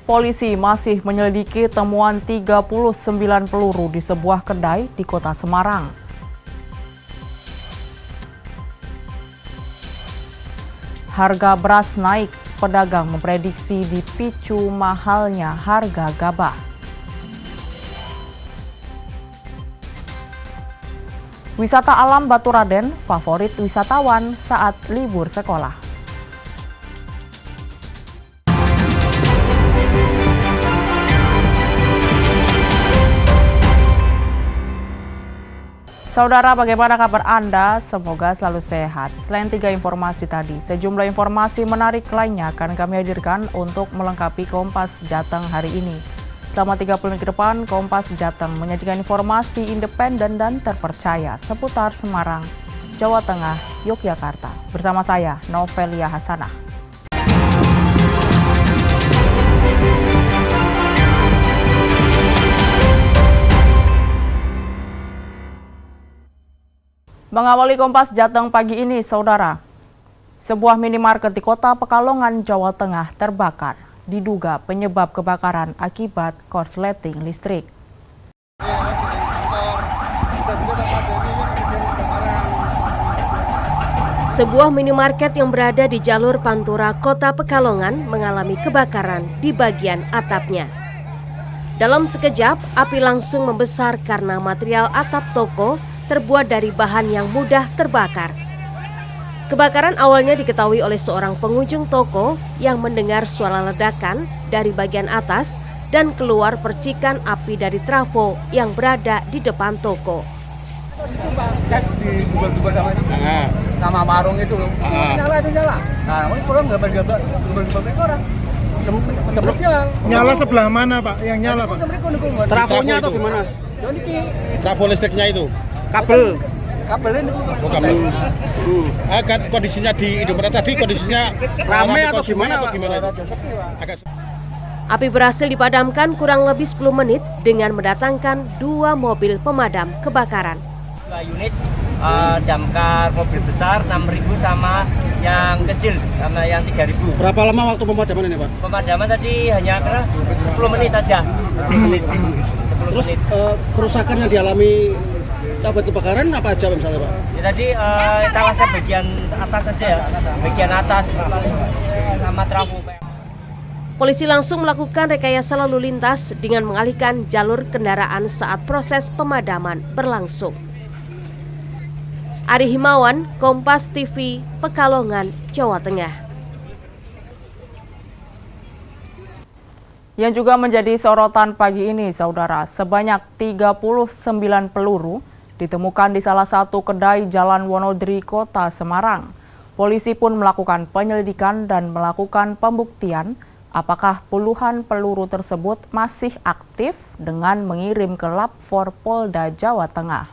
Polisi masih menyelidiki temuan 39 peluru di sebuah kedai di Kota Semarang. Harga beras naik, pedagang memprediksi dipicu mahalnya harga gabah. Wisata alam Baturaden favorit wisatawan saat libur sekolah. Saudara, bagaimana kabar Anda? Semoga selalu sehat. Selain 3 informasi tadi, sejumlah informasi menarik lainnya akan kami hadirkan untuk melengkapi Kompas Jateng hari ini. Selama 30 menit ke depan, Kompas Jateng menyajikan informasi independen dan terpercaya seputar Semarang, Jawa Tengah, Yogyakarta. Bersama saya, Novelia Hasanah. Mengawali Kompas Jateng pagi ini, Saudara. Sebuah minimarket di Kota Pekalongan, Jawa Tengah terbakar. Diduga penyebab kebakaran akibat korsleting listrik. Sebuah minimarket yang berada di jalur Pantura, Kota Pekalongan mengalami kebakaran di bagian atapnya. Dalam sekejap, api langsung membesar karena material atap toko terbuat dari bahan yang mudah terbakar. Kebakaran awalnya diketahui oleh seorang pengunjung toko yang mendengar suara ledakan dari bagian atas dan keluar percikan api dari trafo yang berada di depan toko. Cek di Google nama warung itu, nyala. Nah, orang gambar-gambar orang. Nyala sebelah mana, Pak? Yang nyala, Pak? Trafonya atau gimana? Trafo listriknya itu. Kabel ini. Oh, kabel. Kan kondisinya di Indomaret tadi kondisinya Rame atau gimana, Pak? Api berhasil dipadamkan kurang lebih 10 menit dengan mendatangkan 2 mobil pemadam kebakaran. 2 unit damkar mobil besar 6.000 sama yang kecil sama yang 3.000. Berapa lama waktu pemadaman ini, Pak? Pemadaman tadi hanya 10 menit aja. 10 menit. Terus kerusakan yang dialami akibat kebakaran apa aja misalnya, Pak? Ya, tadi etalase bagian atas saja ya. Bagian atas sama trafo. Polisi langsung melakukan rekayasa lalu lintas dengan mengalihkan jalur kendaraan saat proses pemadaman berlangsung. Ari Himawan, Kompas TV, Pekalongan, Jawa Tengah. Yang juga menjadi sorotan pagi ini, Saudara, sebanyak 39 peluru ditemukan di salah satu kedai Jalan Wonodri, Kota Semarang. Polisi pun melakukan penyelidikan dan melakukan pembuktian apakah puluhan peluru tersebut masih aktif dengan mengirim ke Lab 4 Polda Jawa Tengah.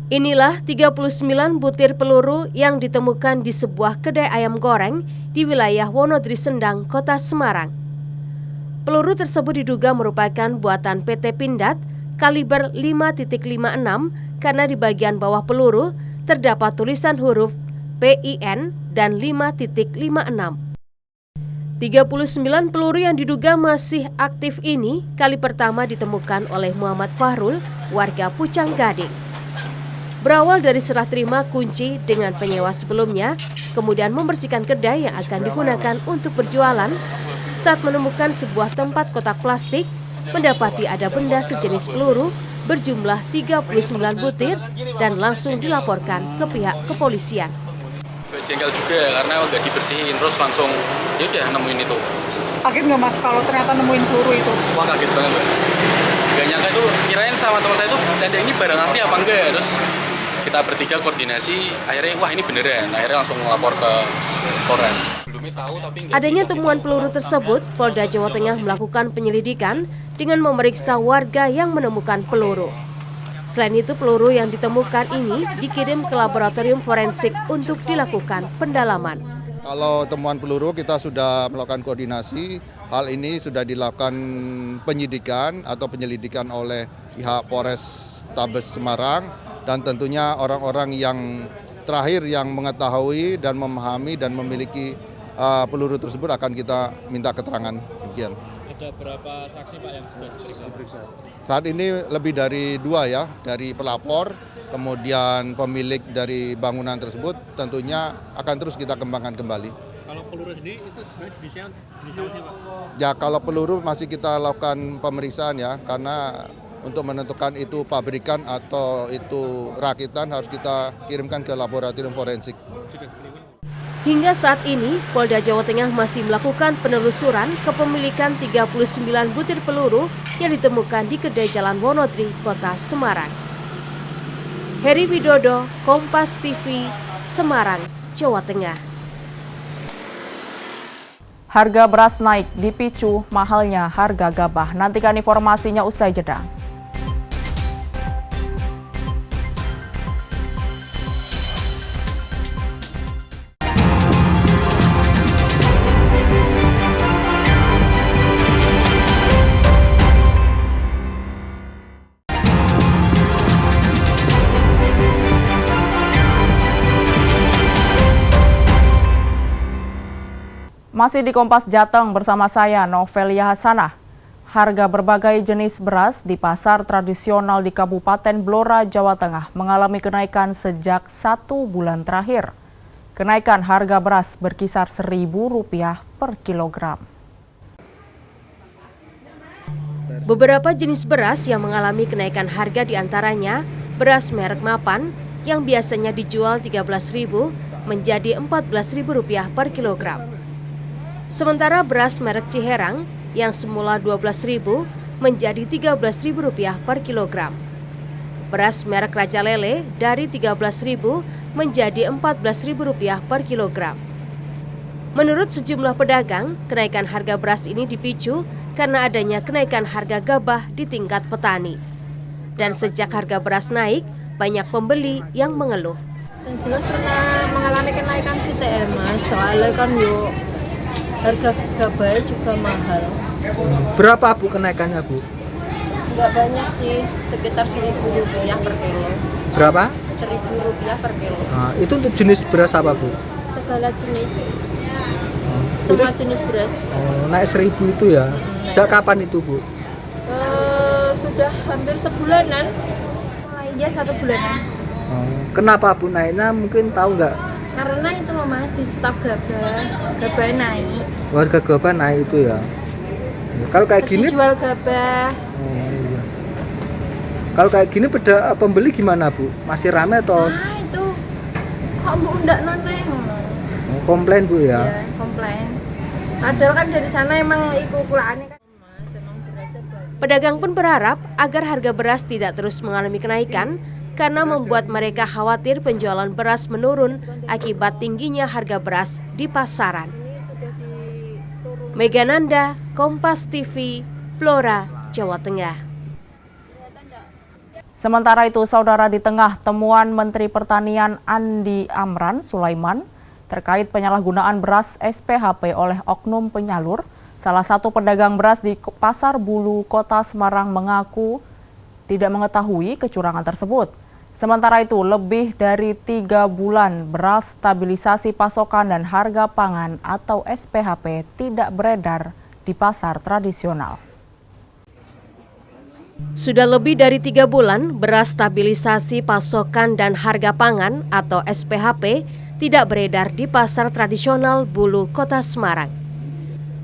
Inilah 39 butir peluru yang ditemukan di sebuah kedai ayam goreng di wilayah Wonodri Sendang, Kota Semarang. Peluru tersebut diduga merupakan buatan PT Pindad kaliber 5.56 karena di bagian bawah peluru terdapat tulisan huruf PIN dan 5.56. 39 peluru yang diduga masih aktif ini kali pertama ditemukan oleh Muhammad Fahrul, warga Pucang Gading. Berawal dari serah terima kunci dengan penyewa sebelumnya, kemudian membersihkan kedai yang akan digunakan untuk berjualan, saat menemukan sebuah tempat kotak plastik, mendapati ada benda sejenis peluru berjumlah 39 butir dan langsung dilaporkan ke pihak kepolisian. Jengkel juga karena nggak dibersihin, terus langsung ya udah nemuin itu. Kaget nggak Mas kalau ternyata nemuin peluru itu? Wah, kaget banget, Mbak. Gak nyangka itu, kirain sama teman saya itu canda ini barang asli apa enggak. Terus kita bertiga koordinasi, akhirnya wah ini beneran. Akhirnya langsung melapor ke Polres. Adanya temuan peluru tersebut, Polda Jawa Tengah melakukan penyelidikan dengan memeriksa warga yang menemukan peluru. Selain itu, peluru yang ditemukan ini dikirim ke laboratorium forensik untuk dilakukan pendalaman. Kalau temuan peluru kita sudah melakukan koordinasi, hal ini sudah dilakukan penyidikan atau penyelidikan oleh pihak Polres Tabes Semarang dan tentunya orang-orang yang terakhir yang mengetahui dan memahami dan memiliki peluru tersebut akan kita minta keterangan. Demikian. Ada berapa saksi Pak yang sudah diperiksa? Saat ini lebih dari 2 ya, dari pelapor, kemudian pemilik dari bangunan tersebut, tentunya akan terus kita kembangkan kembali. Kalau peluru sendiri itu sebenarnya jenisnya apa sih Pak? Ya kalau peluru masih kita lakukan pemeriksaan ya, karena untuk menentukan itu pabrikan atau itu rakitan harus kita kirimkan ke laboratorium forensik. Hingga saat ini, Polda Jawa Tengah masih melakukan penelusuran kepemilikan 39 butir peluru yang ditemukan di kedai Jalan Wonodri, Kota Semarang. Heri Widodo, Kompas TV, Semarang, Jawa Tengah. Harga beras naik dipicu mahalnya harga gabah. Nantikan informasinya usai jeda. Masih di Kompas Jateng bersama saya Novelia Hasanah. Harga berbagai jenis beras di pasar tradisional di Kabupaten Blora, Jawa Tengah mengalami kenaikan sejak 1 bulan terakhir. Kenaikan harga beras berkisar Rp1.000 per kilogram. Beberapa jenis beras yang mengalami kenaikan harga diantaranya beras merek Mapan yang biasanya dijual Rp13.000 menjadi Rp14.000 per kilogram. Sementara beras merek Ciherang yang semula Rp12.000 menjadi Rp13.000 per kilogram. Beras merek Raja Lele dari Rp13.000 menjadi Rp14.000 per kilogram. Menurut sejumlah pedagang, kenaikan harga beras ini dipicu karena adanya kenaikan harga gabah di tingkat petani. Dan sejak harga beras naik, banyak pembeli yang mengeluh. Yang jelas pernah mengalami kenaikan CTM, Mas. Soalnya kan yuk harga gabah juga mahal. Berapa Bu kenaikannya Bu? Enggak banyak sih, sekitar Rp1.000 per kilo. Berapa? Rp1.000 per kilo. Nah, itu untuk jenis beras apa Bu? Segala jenis. Semua jenis beras. Naik 1.000 itu ya? Sejak kapan itu Bu? Sudah hampir sebulanan. Iya 1 bulanan. Kenapa Bu naiknya? Mungkin tahu nggak? Karena itu loh Mas, di stok gabah naik. Harga gabah naik itu ya? Kalau kayak gini jual gabah. iya. Kalau kayak gini pembeli gimana Bu? Masih ramai atau? Nah itu kok Bu ndak noneh? Komplain Bu ya? Iya, komplain. Padahal kan dari sana emang ukuraannya kan. Pedagang pun berharap agar harga beras tidak terus mengalami kenaikan karena membuat mereka khawatir penjualan beras menurun akibat tingginya harga beras di pasaran. Mega Nanda, Kompas TV, Blora, Jawa Tengah. Sementara itu, saudara, di tengah temuan Menteri Pertanian Andi Amran Sulaiman terkait penyalahgunaan beras SPHP oleh oknum penyalur, salah satu pedagang beras di Pasar Bulu, Kota Semarang mengaku tidak mengetahui kecurangan tersebut. Sementara itu, lebih dari 3 bulan beras stabilisasi pasokan dan harga pangan atau SPHP tidak beredar di pasar tradisional. Sudah lebih dari 3 bulan beras stabilisasi pasokan dan harga pangan atau SPHP tidak beredar di pasar tradisional Bulu, Kota Semarang.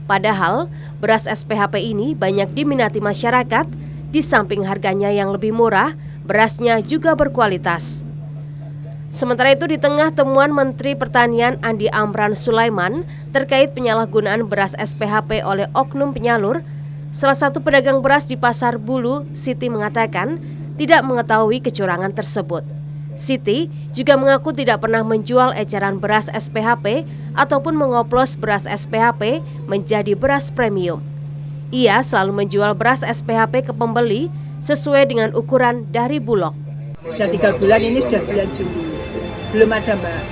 Padahal, beras SPHP ini banyak diminati masyarakat, di samping harganya yang lebih murah, berasnya juga berkualitas. Sementara itu, di tengah temuan Menteri Pertanian Andi Amran Sulaiman terkait penyalahgunaan beras SPHP oleh oknum penyalur, salah satu pedagang beras di Pasar Bulu, Siti, mengatakan tidak mengetahui kecurangan tersebut. Siti juga mengaku tidak pernah menjual eceran beras SPHP ataupun mengoplos beras SPHP menjadi beras premium. Ia selalu menjual beras SPHP ke pembeli sesuai dengan ukuran dari Bulog. Sudah 3 bulan, ini sudah bulan Juli, belum ada Mbak.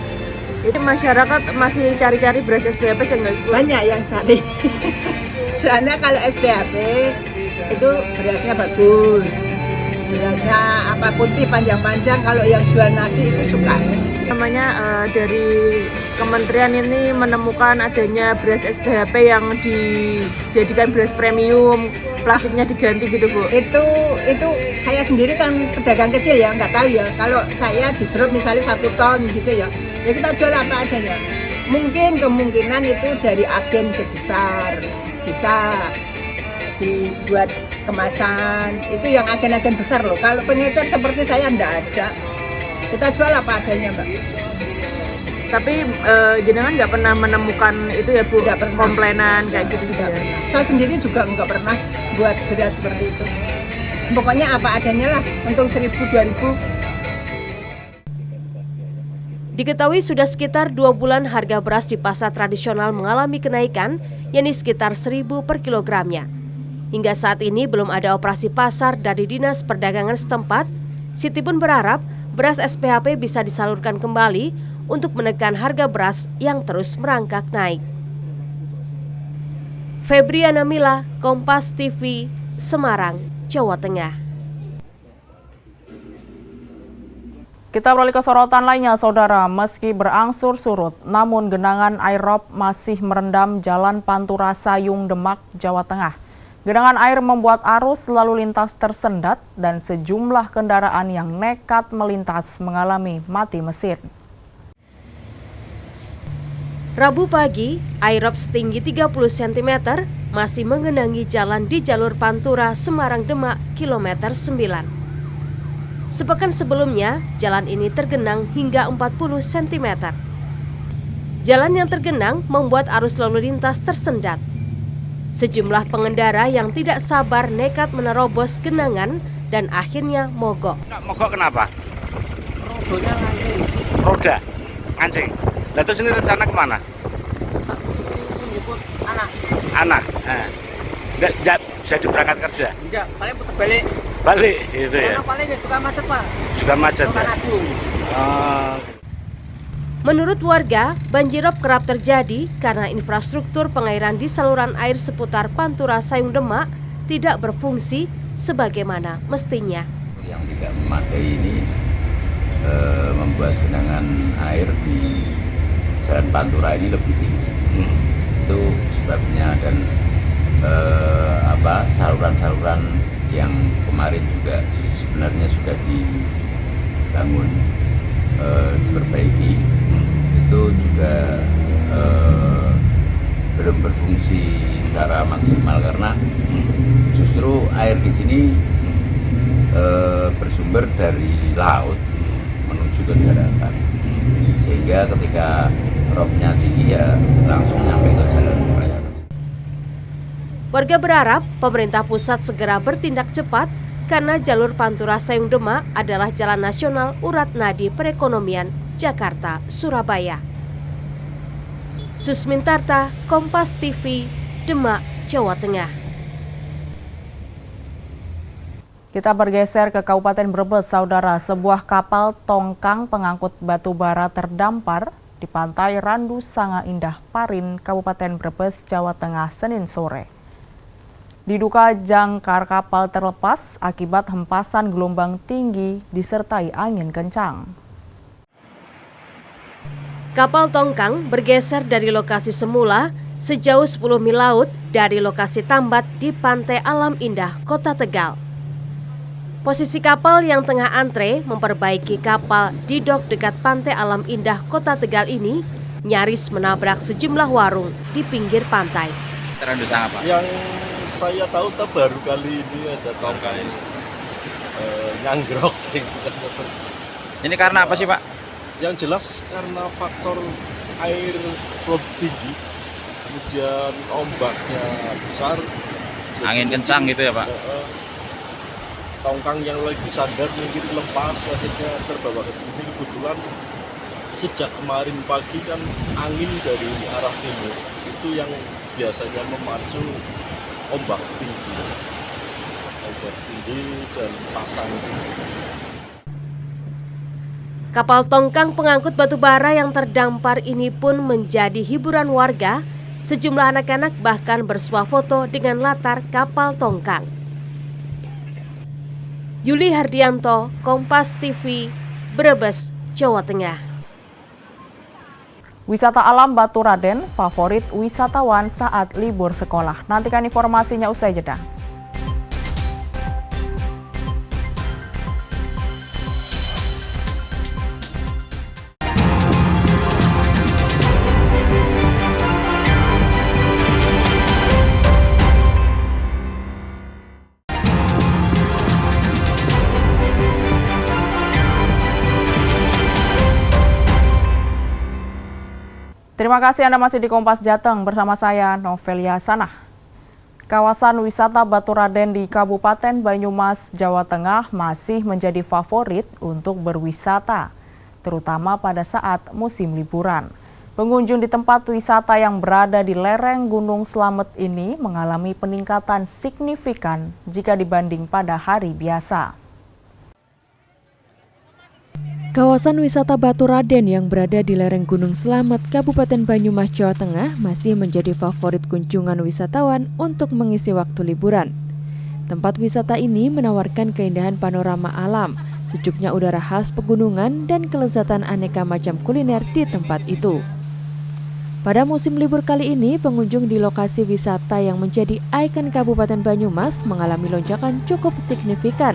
Itu masyarakat masih cari-cari beras SPHP sehingga banyak yang cari. Soalnya kalau SPHP itu berasnya bagus, Berasnya apa putih panjang-panjang, kalau yang jual nasi itu suka. Namanya dari kementerian ini menemukan adanya beras SBHP yang dijadikan beras premium, plastiknya diganti gitu Bu. Itu saya sendiri kan pedagang kecil ya, nggak tahu ya. Kalau saya di drop misalnya 1 ton gitu ya, ya kita jual apa adanya. Mungkin kemungkinan itu dari agen besar, bisa dibuat kemasan. Itu yang agen-agen besar loh. Kalau pengecer seperti saya nggak ada. Kita jual apa adanya, Mbak. Tapi jenengan nggak pernah menemukan itu ya Bu, komplainan kayak gitu ya? Saya sendiri juga nggak pernah buat beras seperti itu. Pokoknya apa adanya lah, untung 1.000, 2.000. Diketahui sudah sekitar 2 bulan harga beras di pasar tradisional mengalami kenaikan, yakni sekitar 1.000 per kilogramnya. Hingga saat ini belum ada operasi pasar dari Dinas Perdagangan setempat. Siti pun berharap beras SPHP bisa disalurkan kembali untuk menekan harga beras yang terus merangkak naik. Febriana Mila, Kompas TV, Semarang, Jawa Tengah. Kita beralih ke sorotan lainnya, Saudara. Meski berangsur surut, namun genangan air rob masih merendam Jalan Pantura Sayung Demak, Jawa Tengah. Genangan air membuat arus lalu lintas tersendat dan sejumlah kendaraan yang nekat melintas mengalami mati mesin. Rabu pagi, air rob setinggi 30 cm masih mengenangi jalan di jalur Pantura Semarang Demak kilometer 9. Sepekan sebelumnya, jalan ini tergenang hingga 40 cm. Jalan yang tergenang membuat arus lalu lintas tersendat. Sejumlah pengendara yang tidak sabar nekat menerobos genangan dan akhirnya mogok. Mogok kenapa? Rodanya ngancing. Roda ngancing. Lah terus ini rencana kemana? Menjemput anak. Anak. Enggak bisa berangkat kerja. Enggak, paling putar balik. Balik gitu ya. Karena paling juga macet, Pak. Suka macet ya. Menurut warga, banjirop kerap terjadi karena infrastruktur pengairan di saluran air seputar Pantura Sayung Demak tidak berfungsi sebagaimana mestinya. Yang tidak memakai ini membuat genangan air di Jalan Pantura ini lebih tinggi. Itu sebabnya, dan saluran-saluran yang kemarin juga sebenarnya sudah dibangun, diperbaiki, itu juga belum berfungsi secara maksimal karena justru air di sini bersumber dari laut menuju ke daratan, sehingga ketika robnya tinggi ya langsung nyampe ke jalan raya. Warga berharap pemerintah pusat segera bertindak cepat karena jalur Pantura Sayung Demak adalah jalan nasional urat nadi perekonomian Jakarta, Surabaya. Susmintarta, Kompas TV, Demak, Jawa Tengah. Kita bergeser ke Kabupaten Brebes, Saudara. Sebuah kapal tongkang pengangkut batu bara terdampar di pantai Randu Sanga Indah Parin, Kabupaten Brebes, Jawa Tengah, Senin sore. Diduga jangkar kapal terlepas akibat hempasan gelombang tinggi disertai angin kencang. Kapal tongkang bergeser dari lokasi semula sejauh 10 mil laut dari lokasi tambat di Pantai Alam Indah, Kota Tegal. Posisi kapal yang tengah antre memperbaiki kapal di dok dekat Pantai Alam Indah, Kota Tegal ini nyaris menabrak sejumlah warung di pinggir pantai. Randu Sanga, Pak. Yang saya tahu baru kali ini ada tongkang nyanggrok. Ini karena apa sih, Pak? Yang jelas karena faktor air lebih tinggi, kemudian ombaknya besar, angin kencang gitu ya, Pak? Tongkang yang lagi sandar mungkin lepas, akhirnya terbawa ke sini. Kebetulan sejak kemarin pagi kan angin dari arah timur itu yang biasanya memacu ombak tinggi dan pasang tinggi. Kapal tongkang pengangkut batu bara yang terdampar ini pun menjadi hiburan warga. Sejumlah anak-anak bahkan bersuah foto dengan latar kapal tongkang. Yuli Hardianto, Kompas TV, Brebes, Jawa Tengah. Wisata alam Baturaden favorit wisatawan saat libur sekolah. Nantikan informasinya usai jeda. Terima kasih Anda masih di Kompas Jateng bersama saya Novelia Sanah. Kawasan wisata Baturaden di Kabupaten Banyumas, Jawa Tengah masih menjadi favorit untuk berwisata, terutama pada saat musim liburan. Pengunjung di tempat wisata yang berada di lereng Gunung Slamet ini mengalami peningkatan signifikan jika dibanding pada hari biasa. Kawasan wisata Baturaden yang berada di lereng Gunung Slamet, Kabupaten Banyumas, Jawa Tengah masih menjadi favorit kunjungan wisatawan untuk mengisi waktu liburan. Tempat wisata ini menawarkan keindahan panorama alam, sejuknya udara khas pegunungan, dan kelezatan aneka macam kuliner di tempat itu. Pada musim libur kali ini, pengunjung di lokasi wisata yang menjadi ikon Kabupaten Banyumas mengalami lonjakan cukup signifikan,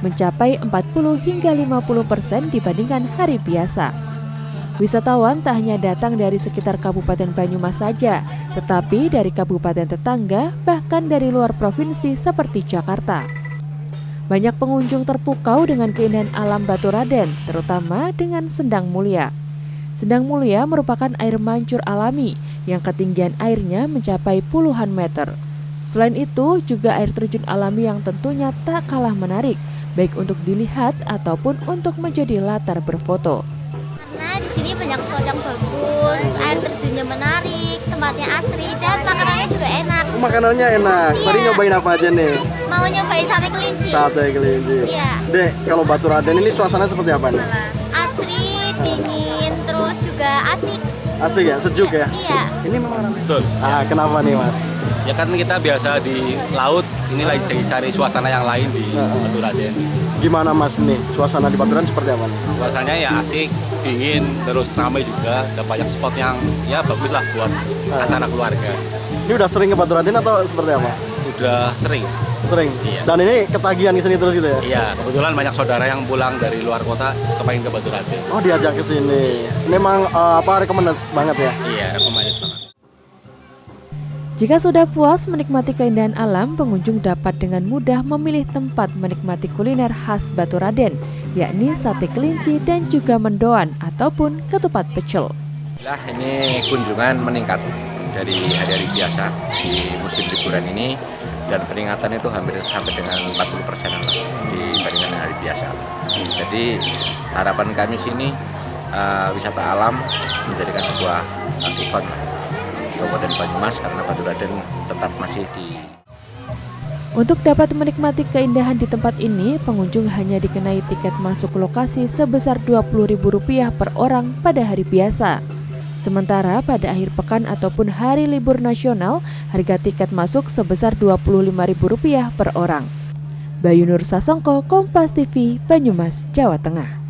mencapai 40 hingga 50% dibandingkan hari biasa. Wisatawan tak hanya datang dari sekitar Kabupaten Banyumas saja, tetapi dari kabupaten tetangga, bahkan dari luar provinsi seperti Jakarta. Banyak pengunjung terpukau dengan keindahan alam Baturaden, terutama dengan Sendang Mulia. Sendang Mulia merupakan air mancur alami yang ketinggian airnya mencapai puluhan meter. Selain itu, juga air terjun alami yang tentunya tak kalah menarik, baik untuk dilihat ataupun untuk menjadi latar berfoto. Karena di sini banyak spot yang bagus, air terjunnya menarik, tempatnya asri, dan makanannya juga enak. Makanannya enak. Iya. Tadi nyobain apa aja nih? Mau nyobain sate kelinci. Sate kelinci. Iya. Dek, kalau Baturaden ini suasana seperti apa nih? Asri, dingin, terus juga asik. Asik ya, sejuk ya? Iya. Ini memang ramai. Betul. Kenapa nih Mas? Ya kan kita biasa di laut, ini lagi cari suasana yang lain di Baturaden. Gimana Mas nih, suasana di Baturaden seperti apa nih? Suasananya ya asik, dingin, terus ramai juga, ada banyak spot yang ya bagus lah buat acara keluarga. Ini udah sering ke Baturaden atau seperti apa? Udah sering. Sering? Iya. Dan ini ketagihan ke sini terus gitu ya? Iya, kebetulan banyak saudara yang pulang dari luar kota kepengen ke Baturaden. Oh, diajak ke sini. Memang recommended banget ya? Iya, recommended banget. Jika sudah puas menikmati keindahan alam, pengunjung dapat dengan mudah memilih tempat menikmati kuliner khas Baturaden, yakni sate kelinci dan juga mendoan ataupun ketupat pecel. Ini kunjungan meningkat dari hari-hari biasa di musim liburan ini, dan peningkatan itu hampir sampai dengan 40% lah dibandingkan hari biasa. Jadi harapan kami sini wisata alam menjadikan sebuah ikon lah Kabupaten Banyumas, karena Baturaden tetap masih di. Untuk dapat menikmati keindahan di tempat ini, pengunjung hanya dikenai tiket masuk lokasi sebesar Rp20.000 per orang pada hari biasa. Sementara pada akhir pekan ataupun hari libur nasional, harga tiket masuk sebesar Rp25.000 per orang. Bayu Nur Sasongko, Kompas TV, Banyumas, Jawa Tengah.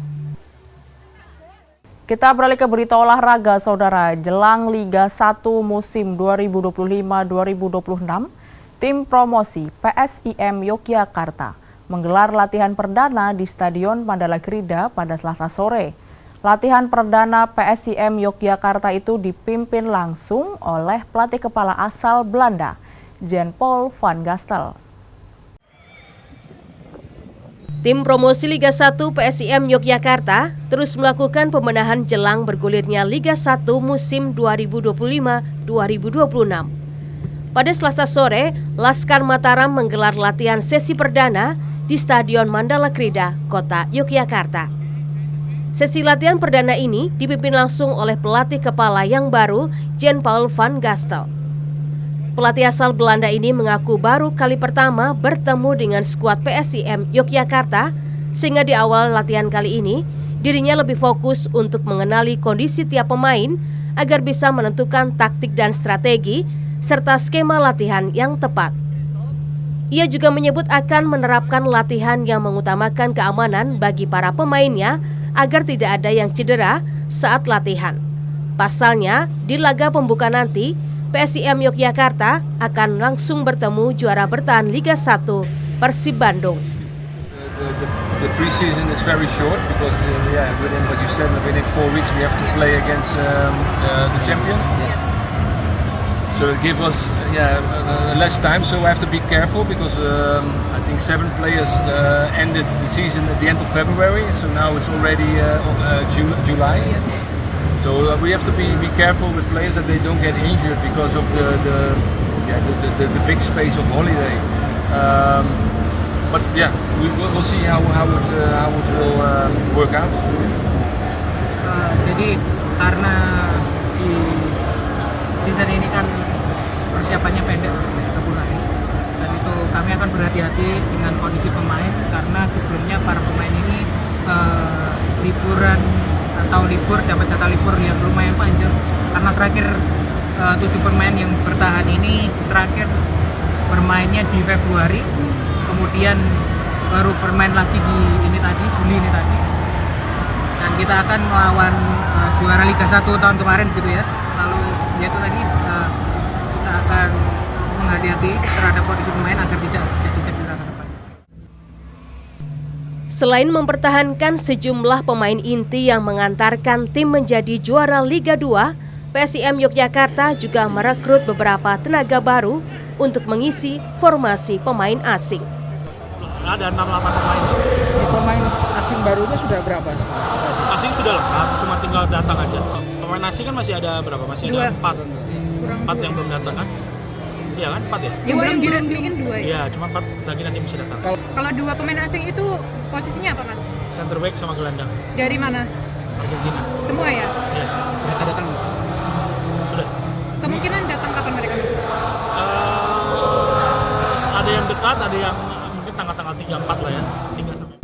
Kita beralih ke berita olahraga, Saudara. Jelang Liga 1 musim 2025-2026, tim promosi PSIM Yogyakarta menggelar latihan perdana di Stadion Mandala Krida pada Selasa sore. Latihan perdana PSIM Yogyakarta itu dipimpin langsung oleh pelatih kepala asal Belanda, Jan-Paul van Gastel. Tim promosi Liga 1 PSIM Yogyakarta terus melakukan pembenahan jelang bergulirnya Liga 1 musim 2025-2026. Pada Selasa sore, Laskar Mataram menggelar latihan sesi perdana di Stadion Mandala Krida, Kota Yogyakarta. Sesi latihan perdana ini dipimpin langsung oleh pelatih kepala yang baru, Jan-Paul van Gastel. Pelatih asal Belanda ini mengaku baru kali pertama bertemu dengan skuad PSIM Yogyakarta, sehingga di awal latihan kali ini dirinya lebih fokus untuk mengenali kondisi tiap pemain agar bisa menentukan taktik dan strategi serta skema latihan yang tepat. Ia juga menyebut akan menerapkan latihan yang mengutamakan keamanan bagi para pemainnya agar tidak ada yang cedera saat latihan. Pasalnya, di laga pembuka nanti, PSIM Yogyakarta akan langsung bertemu juara bertahan Liga 1 Persib Bandung. The pre-season is very short because within what you said, within 4 weeks we have to play against the champion. Yes. So it gives us less time. So we have to be careful because I think 7 players ended the season at the end of February. So now it's already July. So we have to be careful with players that they don't get injured because of the big space of holiday. But yeah, we'll see how it will work out. Jadi karena di season ini kan persiapannya pendek 30 hari, dan itu kami akan berhati-hati dengan kondisi pemain karena sebelumnya para pemain ini liburan atau dapat jatah libur yang lumayan panjang karena terakhir 7 pemain yang bertahan ini terakhir bermainnya di Februari. Kemudian baru bermain lagi di Juli ini tadi, dan kita akan melawan juara Liga 1 tahun kemarin gitu ya. Lalu yaitu tadi kita akan menghati-hati terhadap kondisi pemain agar tidak terjadi cedera ke depan. Selain mempertahankan sejumlah pemain inti yang mengantarkan tim menjadi juara Liga 2, PSIM Yogyakarta juga merekrut beberapa tenaga baru untuk mengisi formasi pemain asing. Ada 6-8 pemain. Pemain asing barunya sudah berapa? Asing sudah lengkap, cuma tinggal datang aja. Pemain asing kan masih ada berapa? Masih ada 4 yang belum datang kan? Iya kan, 4 ya? Yang belum diresmikan 2 ya? Iya, cuma 4 lagi nanti bisa datang. Kalau 2 pemain asing itu posisinya apa, Mas? Center back sama gelandang. Dari mana? Argentina. Semua ya? Iya. Mereka datang, Mas. Sudah. Kemungkinan datang kapan mereka, Mas? Ada yang dekat, ada yang tanggal 3-4 lah ya. 3 sampai.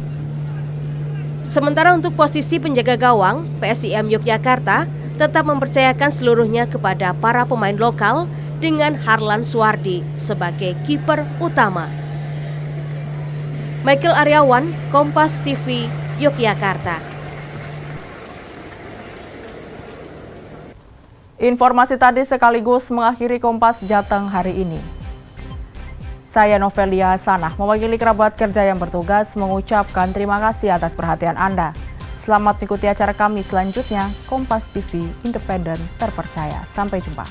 Sementara untuk posisi penjaga gawang, PSIM Yogyakarta tetap mempercayakan seluruhnya kepada para pemain lokal dengan Harlan Suwardi sebagai kiper utama. Michael Aryawan, Kompas TV, Yogyakarta. Informasi tadi sekaligus mengakhiri Kompas Jateng hari ini. Saya Novelia Sanah, mewakili kerabat kerja yang bertugas mengucapkan terima kasih atas perhatian Anda. Selamat mengikuti acara kami selanjutnya, Kompas TV, independen, terpercaya. Sampai jumpa.